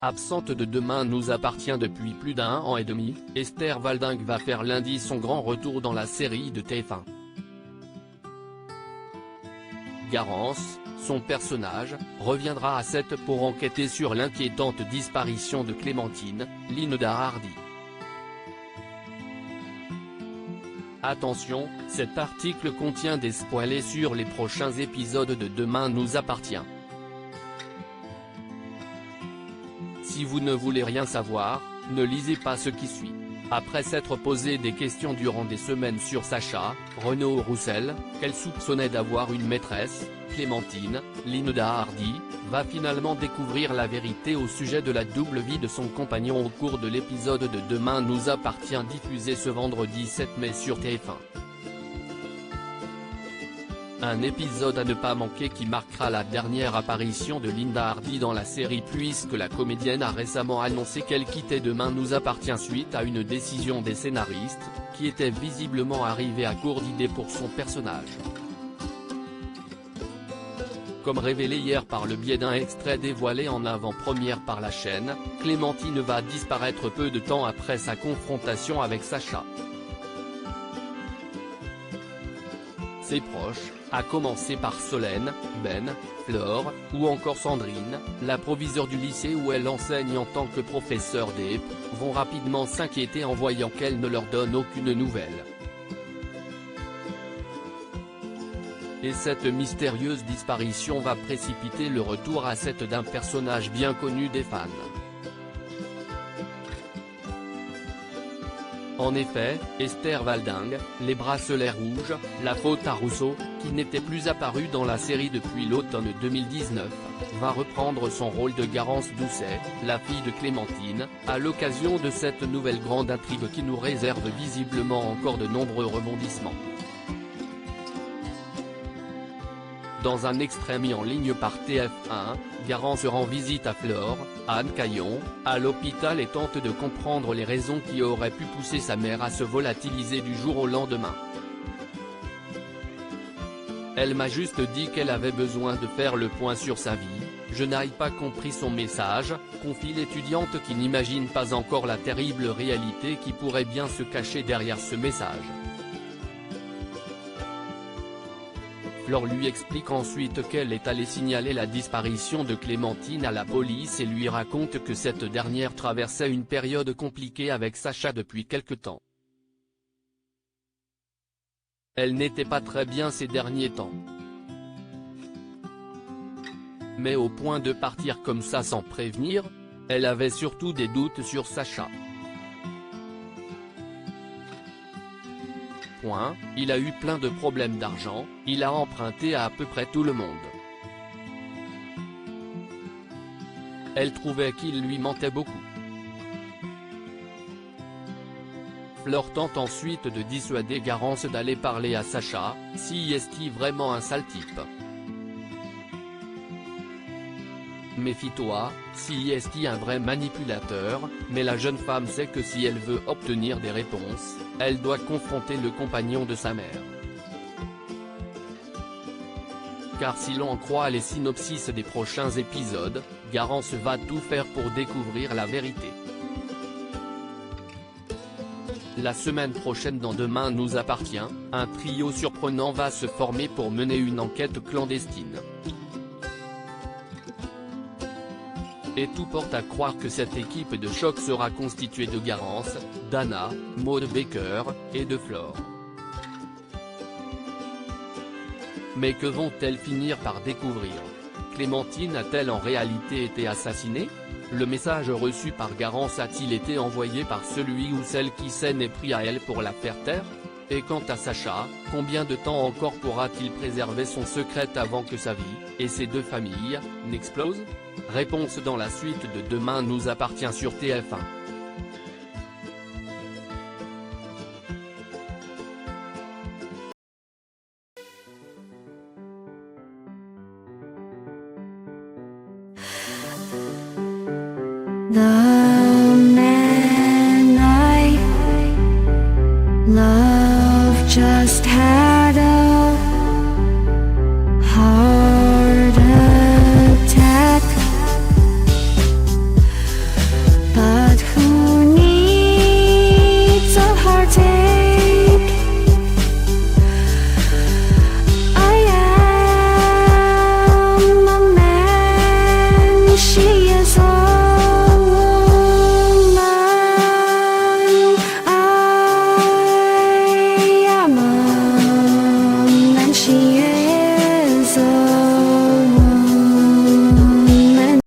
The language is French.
Absente de Demain nous appartient depuis plus d'1 an et demi, Esther Walding va faire lundi son grand retour dans la série de TF1. Garance, son personnage, reviendra à 7 pour enquêter sur l'inquiétante disparition de Clémentine, Linda Hardy. Attention, cet article contient des spoilers sur les prochains épisodes de Demain nous appartient. Si vous ne voulez rien savoir, ne lisez pas ce qui suit. Après s'être posé des questions durant des semaines sur Sacha, Renaud Roussel, qu'elle soupçonnait d'avoir une maîtresse, Clémentine, Linda Hardy, va finalement découvrir la vérité au sujet de la double vie de son compagnon au cours de l'épisode de Demain nous appartient diffusé ce vendredi 7 mai sur TF1. Un épisode à ne pas manquer qui marquera la dernière apparition de Linda Hardy dans la série puisque la comédienne a récemment annoncé qu'elle quittait Demain nous appartient suite à une décision des scénaristes, qui était visiblement arrivée à court d'idées pour son personnage. Comme révélé hier par le biais d'un extrait dévoilé en avant-première par la chaîne, Clémentine va disparaître peu de temps après sa confrontation avec Sacha. Ses proches, à commencer par Solène, Ben, Flore, ou encore Sandrine, la proviseure du lycée où elle enseigne en tant que professeure d'EP, vont rapidement s'inquiéter en voyant qu'elle ne leur donne aucune nouvelle. Et cette mystérieuse disparition va précipiter le retour à 7 d'un personnage bien connu des fans. En effet, Esther Walding, les bracelets rouges, la faute à Rousseau, qui n'était plus apparue dans la série depuis l'automne 2019, va reprendre son rôle de Garance Doucet, la fille de Clémentine, à l'occasion de cette nouvelle grande intrigue qui nous réserve visiblement encore de nombreux rebondissements. Dans un extrait mis en ligne par TF1, Garance rend visite à Flore, Anne Caillon, à l'hôpital et tente de comprendre les raisons qui auraient pu pousser sa mère à se volatiliser du jour au lendemain. Elle m'a juste dit qu'elle avait besoin de faire le point sur sa vie, je n'ai pas compris son message, confie l'étudiante qui n'imagine pas encore la terrible réalité qui pourrait bien se cacher derrière ce message. Flore lui explique ensuite qu'elle est allée signaler la disparition de Clémentine à la police et lui raconte que cette dernière traversait une période compliquée avec Sacha depuis quelque temps. Elle n'était pas très bien ces derniers temps. Mais au point de partir comme ça sans prévenir, elle avait surtout des doutes sur Sacha. Il a eu plein de problèmes d'argent, il a emprunté à peu près tout le monde. Elle trouvait qu'il lui mentait beaucoup. Flore tente ensuite de dissuader Garance d'aller parler à Sacha, si est-il vraiment un sale type. Méfie-toi, si est un vrai manipulateur, mais la jeune femme sait que si elle veut obtenir des réponses, elle doit confronter le compagnon de sa mère. Car si l'on en croit les synopsis des prochains épisodes, Garance va tout faire pour découvrir la vérité. La semaine prochaine dans Demain nous appartient, un trio surprenant va se former pour mener une enquête clandestine. Et tout porte à croire que cette équipe de choc sera constituée de Garance, d'Anna, Maud Baker, et de Flore. Mais que vont-elles finir par découvrir? Clémentine a-t-elle en réalité été assassinée? Le message reçu par Garance a-t-il été envoyé par celui ou celle qui s'en est pris à elle pour la faire taire? Et quant à Sacha, combien de temps encore pourra-t-il préserver son secret avant que sa vie, et ses deux familles, n'explosent? Réponse dans la suite de Demain nous appartient sur TF1. The man I love just had